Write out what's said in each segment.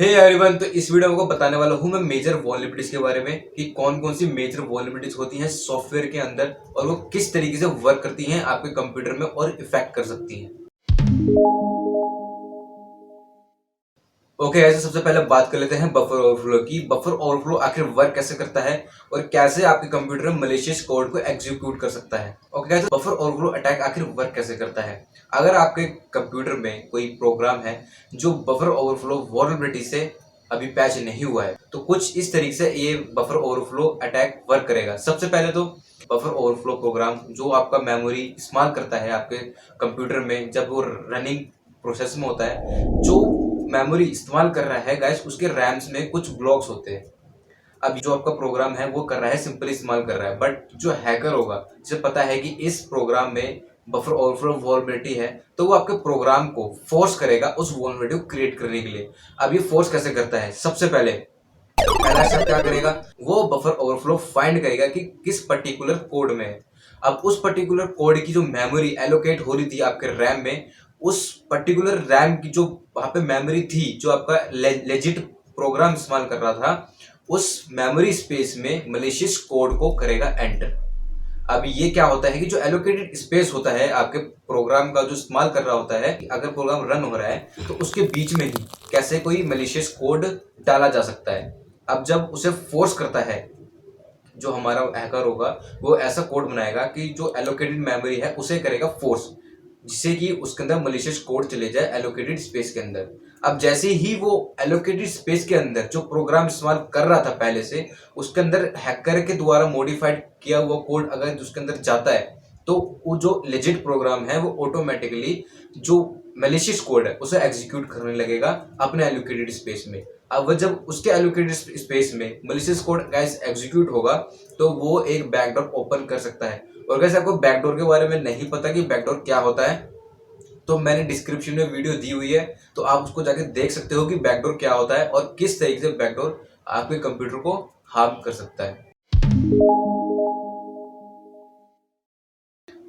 Hey everyone, तो इस video में आपको बताने वाला हूं मैं मेजर वल्नरेबिलिटीज के बारे में कि कौन कौन सी मेजर वल्नरेबिलिटीज होती हैं सॉफ्टवेयर के अंदर और वो किस तरीके से वर्क करती हैं आपके कंप्यूटर में और इफेक्ट कर सकती हैं। ओके, ऐसे सबसे पहले बात कर लेते हैं बफर ओवरफ्लो की। बफर ओवरफ्लो आखिर वर्क कैसे करता है और कैसे आपके कंप्यूटर में मलिशियस कोड को एग्जीक्यूट कर सकता है। ओके, बफर ओवरफ्लो अटैक आखिर वर्क कैसे करता है। अगर आपके कंप्यूटर में कोई प्रोग्राम है जो बफर ओवरफ्लो वल्नरेबिलिटी से अभी पैच नहीं हुआ है, तो कुछ इस तरीके से ये बफर ओवरफ्लो अटैक वर्क करेगा। सबसे पहले तो बफर ओवरफ्लो प्रोग्राम जो आपका मेमोरी इस्तेमाल करता है आपके कंप्यूटर में जब वो रनिंग प्रोसेस में होता है, जो मेमोरी इस्तेमाल कर रहा है गाइस, उसके रैम्स में कुछ ब्लॉक्स होते हैं। अब जो आपका प्रोग्राम है वो कर रहा है, सिंपली इस्तेमाल कर रहा है, बट जो हैकर होगा जिसे पता है कि इस प्रोग्राम में बफर ओवरफ्लो वल्नरेबिलिटी है, तो वो आपके प्रोग्राम को फोर्स करेगा उस वल्नरेबिलिटी को क्रिएट करने के लिए। अब ये फोर्स कैसे करता है, सबसे पहले पहला स्टेप क्या करेगा, वो बफर ओवरफ्लो फाइंड करेगा कि किस पर्टिकुलर कोड में है। अब उस पर्टिकुलर कोड की जो मेमोरी एलोकेट हो रही थी आपके रैम में, उस पर्टिकुलर रैम की जो वहां पे मेमोरी थी जो आपका लेजिट प्रोग्राम इस्तेमाल कर रहा था, उस मेमोरी स्पेस में मलिशियस कोड को करेगा एंटर। अब ये क्या होता है कि जो एलोकेटेड स्पेस होता है आपके प्रोग्राम का जो इस्तेमाल कर रहा होता है, अगर प्रोग्राम रन हो रहा है तो उसके बीच में ही कैसे कोई मलिशियस कोड डाला जा सकता है। अब जब उसे फोर्स करता है, जो हमारा हैकर होगा वो ऐसा कोड बनाएगा कि जो एलोकेटेड मेमोरी है उसे करेगा फोर्स, जिससे कि उसके अंदर मलिशियस कोड चले जाए एलोकेटेड स्पेस के अंदर। अब जैसे ही वो एलोकेटेड स्पेस के अंदर जो प्रोग्राम इस्तेमाल कर रहा था पहले से, उसके अंदर हैकर के द्वारा मॉडिफाइड किया हुआ कोड अगर उसके अंदर जाता है, तो वो जो लेजिट प्रोग्राम है वो ऑटोमेटिकली जो मैलिशियस कोड है उसे एग्जीक्यूट करने लगेगा अपने एलोकेटेड स्पेस में। अब जब उसके एलोकेटेड स्पेस में मैलिशियस कोड गाइस एग्जीक्यूट होगा, तो वो एक बैकडोर ओपन कर सकता है। और गाइस आपको बैकडोर के बारे में नहीं पता कि बैकडोर क्या होता है, तो मैंने डिस्क्रिप्शन में वीडियो दी हुई है, तो आप उसको जाके देख सकते हो कि बैकडोर क्या होता है और किस तरीके से बैकडोर आपके कंप्यूटर को हार्म कर सकता है।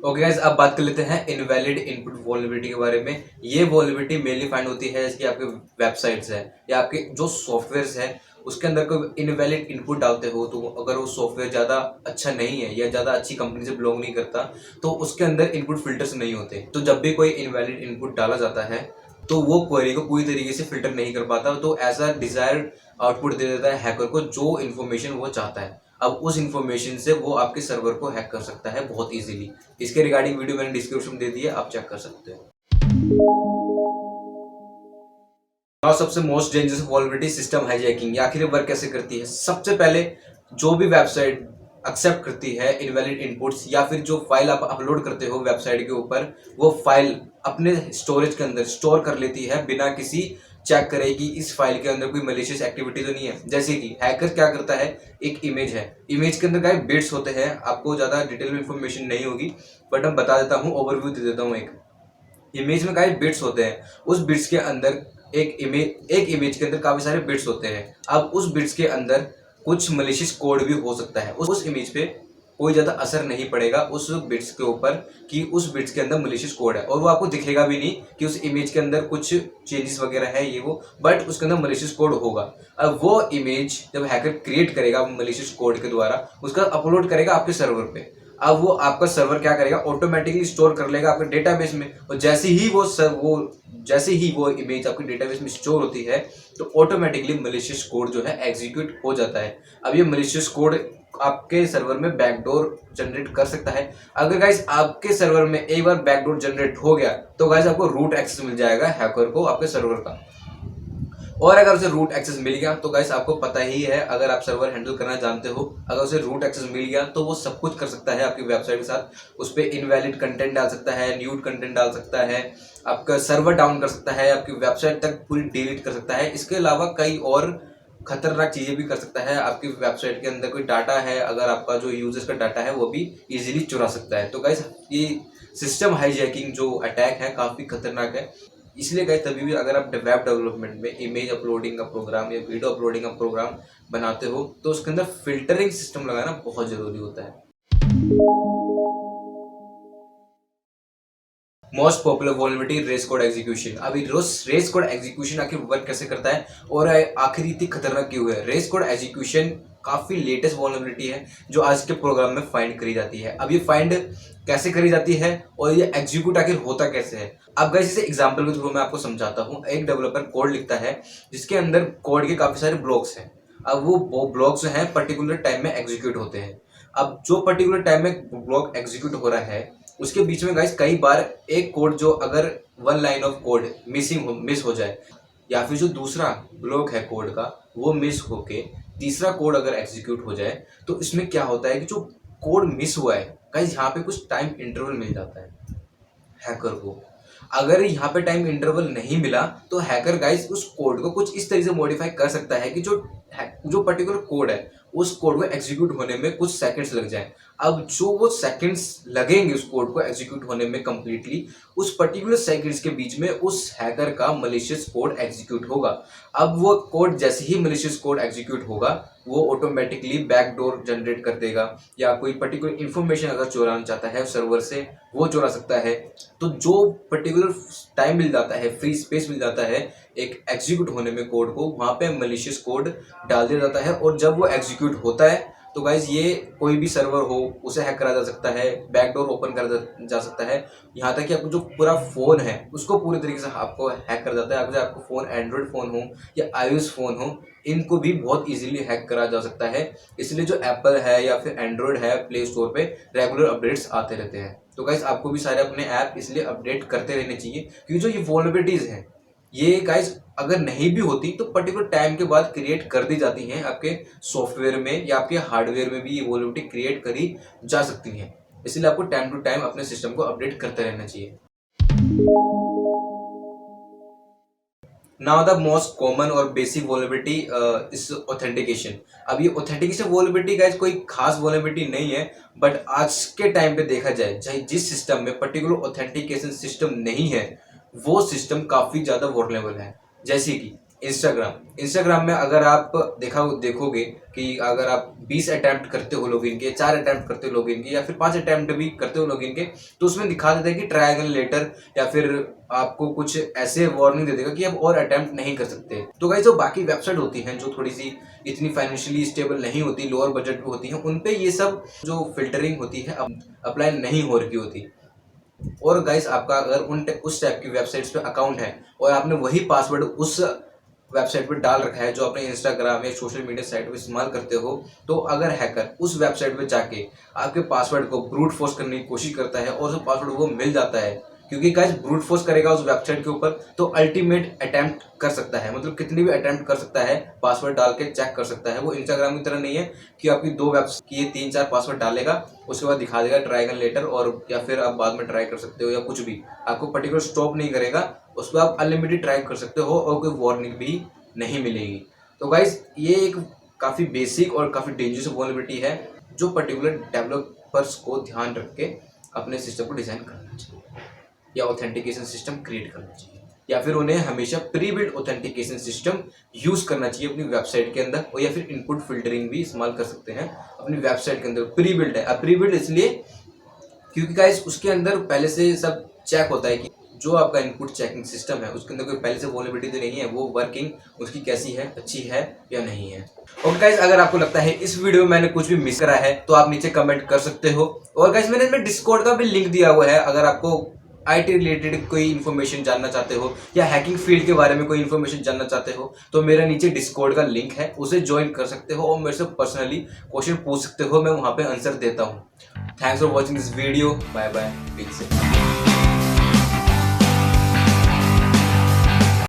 ओके गाइस, अब बात कर लेते हैं इनवैलिड इनपुट वल्नरेबिलिटी के बारे में। ये वल्नरेबिलिटी मेनली फाइंड होती है जैसे कि आपके वेबसाइट्स है या आपके जो सॉफ्टवेयर्स है उसके अंदर कोई इनवैलिड इनपुट डालते हो, तो अगर वो सॉफ्टवेयर ज़्यादा अच्छा नहीं है या ज़्यादा अच्छी कंपनी से बिलोंग नहीं करता, तो उसके अंदर इनपुट फिल्टर्स नहीं होते। तो जब भी कोई इनवैलिड इनपुट डाला जाता है तो वो क्वेरी को पूरी तरीके से फिल्टर नहीं कर पाता, तो ऐसा डिजायर्ड आउटपुट दे देता है हैकर को जो इन्फॉर्मेशन वो चाहता है। अब उस इन्फॉर्मेशन से वो आपके सर्वर को हैक कर सकता है बहुत इजीली। इसके रिगार्डिंग वीडियो मैंने डिस्क्रिप्शन में दे दी है, आप चेक कर सकते हो। और सबसे most dangerous vulnerability system hijacking, आखिर वर्क कैसे करती है। सबसे पहले जो भी वेबसाइट एक्सेप्ट करती है इनवैलिड इनपुट्स या फिर जो फाइल आप अपलोड करते हो वेबसाइट के ऊपर, वो फाइल अपने स्टोरेज के अंदर स्टोर कर लेती है बिना किसी चेक करे कि इस फाइल के अंदर कोई मलिशियस एक्टिविटी तो नहीं है। जैसे कि हैकर क्या करता है, एक इमेज है, इमेज के अंदर क्या बिट्स होते हैं, आपको ज़्यादा डिटेल में इंफॉर्मेशन नहीं होगी बट मैं बता देता हूँ, ओवरव्यू दे देता हूँ। एक इमेज में काफी बिट्स होते हैं, उस बिट्स के अंदर एक इमेज के अंदर काफी सारे बिट्स होते हैं। अब उस बिट्स के अंदर कुछ मलिशियस कोड भी हो सकता है। उस इमेज पे कोई ज्यादा असर नहीं पड़ेगा उस बिट्स के ऊपर कि उस बिट्स के अंदर मलिशियस कोड है, और वो आपको दिखेगा भी नहीं कि उस इमेज के अंदर कुछ चेंजेस वगैरह है ये वो, बट उसके अंदर मलिशियस कोड होगा। अब वो इमेज जब हैकर क्रिएट करेगा मलिशियस कोड के द्वारा, उसका अपलोड करेगा आपके सर्वर पे। अब वो आपका सर्वर क्या करेगा, ऑटोमेटिकली स्टोर कर लेगा आपके डेटाबेस में, और जैसे ही वो इमेज आपके डेटाबेस में स्टोर होती है, तो ऑटोमेटिकली मलिशियस कोड जो है एग्जीक्यूट हो जाता है। अब ये मलिशियस कोड आपके सर्वर में बैकडोर जनरेट कर सकता है। अगर गाइस आपके सर्वर में एक बार बैकडोर जनरेट हो गया, तो गाइस आपको रूट एक्सेस मिल जाएगा हैकर को आपके सर्वर का। और अगर उसे रूट एक्सेस मिल गया तो गाइस आपको पता ही है, अगर आप सर्वर हैंडल करना जानते हो, अगर उसे रूट एक्सेस मिल गया तो वो सब कुछ कर सकता है आपकी वेबसाइट के साथ। उस पर इनवैलिड कंटेंट डाल सकता है, न्यूड कंटेंट डाल सकता है, आपका सर्वर डाउन कर सकता है, आपकी वेबसाइट तक पूरी डिलीट कर सकता है। इसके अलावा कई और खतरनाक चीजें भी कर सकता है। आपकी वेबसाइट के अंदर कोई डाटा है, अगर आपका जो यूजर्स का डाटा है वो भी इजीली चुरा सकता है। तो गाइस ये सिस्टम हाईजैकिंग जो अटैक है काफी खतरनाक है। इसलिए गाइस तभी भी अगर आप वेब डेवलपमेंट में इमेज अपलोडिंग का प्रोग्राम या वीडियो अपलोडिंग का प्रोग्राम बनाते हो, तो उसके अंदर फिल्टरिंग सिस्टम लगाना बहुत जरूरी होता है। Most popular vulnerability race code execution. अभी रेस कोड एग्जीक्यूशन आखिर वर्क कैसे करता है और आखिर इतनी खतरनाक क्यों है। रेस कोड एग्जीक्यूशन काफी लेटेस्ट वल्नरेबिलिटी है जो आज के प्रोग्राम में फाइंड करी जाती है। अब ये फाइंड कैसे करी जाती है और ये एग्जीक्यूट आखिर होता कैसे है। अब गाइस इसे एग्जांपल के थ्रू मैं आपको समझाता हूँ। एक डेवलपर कोड लिखता है जिसके अंदर कोड के काफी सारे ब्लॉक्स हैं। अब वो ब्लॉक्स हैं पर्टिकुलर टाइम में एग्जीक्यूट होते हैं। अब जो पर्टिकुलर टाइम में ब्लॉक एग्जीक्यूट हो रहा है उसके बीच में गाइस कई बार एक कोड जो अगर one line of code miss हो जाए या फिर जो दूसरा ब्लॉक है कोड का वो मिस होके तीसरा कोड अगर एग्जीक्यूट हो जाए तो इसमें क्या होता है कि जो कोड मिस हुआ है गाइस यहाँ पे कुछ टाइम इंटरवल मिल जाता है हैकर को। अगर यहाँ पे टाइम इंटरवल नहीं मिला तो हैकर गाइस उस कोड को कुछ इस तरीके से मॉडिफाई कर सकता है कि जो पर्टिकुलर कोड है उस कोड को एग्जीक्यूट होने में कुछ सेकंड्स लग जाए। अब जो वो सेकंड्स लगेंगे उस कोड को एग्जीक्यूट होने में कंप्लीटली उस पर्टिकुलर सेकंड्स के बीच में उस हैकर का मलिशियस कोड एग्जीक्यूट होगा। अब वो कोड जैसे ही मलिशियस कोड एग्जीक्यूट होगा वो ऑटोमेटिकली बैकडोर जनरेट कर देगा या कोई पर्टिकुलर इंफॉर्मेशन अगर चुराना चाहता है सर्वर से वो चुरा सकता है। तो जो पर्टिकुलर टाइम मिल जाता है फ्री स्पेस मिल जाता है एक एग्जीक्यूट होने में कोड को वहां पे मलिशियस कोड डाल दिया जाता है और जब वो एग्जीक्यूट होता है तो गाइज ये कोई भी सर्वर हो उसे हैक करा जा सकता है, बैकडोर ओपन करा जा सकता है। यहाँ तक कि आपको जो पूरा फोन है उसको पूरी तरीके से आपको हैक कर जाता है। अगर आपको फोन एंड्रॉइड फोन हो या आईओएस फोन हो इनको भी बहुत इजीली हैक करा जा सकता है। इसलिए जो एप्पल है या फिर एंड्रॉइड है प्ले स्टोर पे रेगुलर अपडेट्स आते रहते हैं। तो गाइज आपको भी सारे अपने ऐप इसलिए अपडेट करते रहने चाहिए क्योंकि जो ये वल्नरेबिलिटीज हैं ये गाइज अगर नहीं भी होती तो पर्टिकुलर टाइम के बाद क्रिएट कर दी जाती हैं। आपके सॉफ्टवेयर में या आपके हार्डवेयर में भी ये वल्नरेबिलिटी क्रिएट करी जा सकती हैं। इसलिए आपको टाइम टू टाइम अपने सिस्टम को अपडेट करते रहना चाहिए। नाउ द मोस्ट कॉमन और बेसिक वल्नरेबिलिटी इज ऑथेंटिकेशन। अब ये ऑथेंटिकेशन वल्नरेबिलिटी गाइस कोई खास वल्नरेबिलिटी नहीं है बट आज के टाइम पे देखा जाए चाहे जिस सिस्टम में पर्टिकुलर ऑथेंटिकेशन सिस्टम नहीं है वो सिस्टम काफी ज्यादा वल्नरेबल है। जैसे कि इंस्टाग्राम में अगर आप देखोगे कि अगर आप 20 अटेम्प्ट करते हो लॉगिन के, 4 अटेम्प्ट करते हो लॉगिन के या फिर 5 अटेम्प्ट भी करते हो लॉगिन के तो उसमें दिखा देता है कि ट्राई अगेन लेटर या फिर आपको कुछ ऐसे वार्निंग दे देगा कि आप और अटेम्प्ट नहीं कर सकते। तो गाइस जो बाकी वेबसाइट होती हैं जो थोड़ी सी इतनी फाइनेंशियली स्टेबल नहीं होती, लोअर बजट पे होती हैं, उन पे ये सब जो फिल्टरिंग होती है अप्लाई नहीं हो रही होती। और गाइस आपका अगर उस टाइप की वेबसाइट्स पे अकाउंट है और आपने वही पासवर्ड उस वेबसाइट पे डाल रखा है जो अपने इंस्टाग्राम या सोशल मीडिया साइट पे इस्तेमाल करते हो तो अगर हैकर उस वेबसाइट पे जाके आपके पासवर्ड को ब्रूट फोर्स करने की कोशिश करता है और उस पासवर्ड वो मिल जाता है क्योंकि गाइस ब्रूट फोर्स करेगा उस वेबसाइट के ऊपर तो अल्टीमेट अटेम्प्ट कर सकता है, मतलब कितनी भी अटेम्प्ट कर सकता है, पासवर्ड डाल के चेक कर सकता है। वो इंस्टाग्राम की तरह नहीं है कि आपकी 2 वेबसाइट की 3-4 पासवर्ड डालेगा उसके बाद दिखा देगा ट्राई अगेन लेटर और या फिर आप बाद में ट्राई कर सकते हो या कुछ भी, आपको पर्टिकुलर स्टॉप नहीं करेगा, उस पर आप अनलिमिटेड ट्राई कर सकते हो और कोई वार्निंग भी नहीं मिलेगी। तो गाइस ये एक काफ़ी बेसिक और काफ़ी डेंजरस वल्नरेबिलिटी है जो पर्टिकुलर डेवलपर्स को ध्यान रख के अपने सिस्टम को डिज़ाइन करना चाहिए या ऑथेंटिकेशन सिस्टम क्रिएट करना चाहिए या फिर उन्हें हमेशा pre build authentication system use करना चाहिए अपनी वेबसाइट के अंदर और या फिर इनपुट फिल्टरिंग भी इस्तेमाल कर सकते हैं अपनी वेबसाइट के अंदर। प्री बिल्ड है, अब प्री बिल्ड इसलिए क्योंकि गाइस उसके अंदर पहले से सब चेक होता है कि जो आपका इनपुट चेकिंग सिस्टम है उसके अंदर कोई पहले से वल्नरेबिलिटी तो नहीं है, वो वर्किंग उसकी कैसी है, अच्छी है या नहीं है। और गाइस अगर आपको लगता है इस वीडियो में मैंने कुछ भी मिस करा है तो आप नीचे कमेंट कर सकते हो। और गाइस मैंने इसमें डिस्कॉर्ड का भी लिंक दिया हुआ है, अगर आपको आईटी रिलेटेड कोई इन्फॉर्मेशन जानना चाहते हो या हैकिंग फील्ड के बारे में कोई इन्फॉर्मेशन जानना चाहते हो तो मेरा नीचे डिस्कॉर्ड का लिंक है, उसे ज्वाइन कर सकते हो और मेरे से पर्सनली क्वेश्चन पूछ सकते हो, मैं वहां पे आंसर देता हूँ। Thanks for watching this video, bye bye, piece.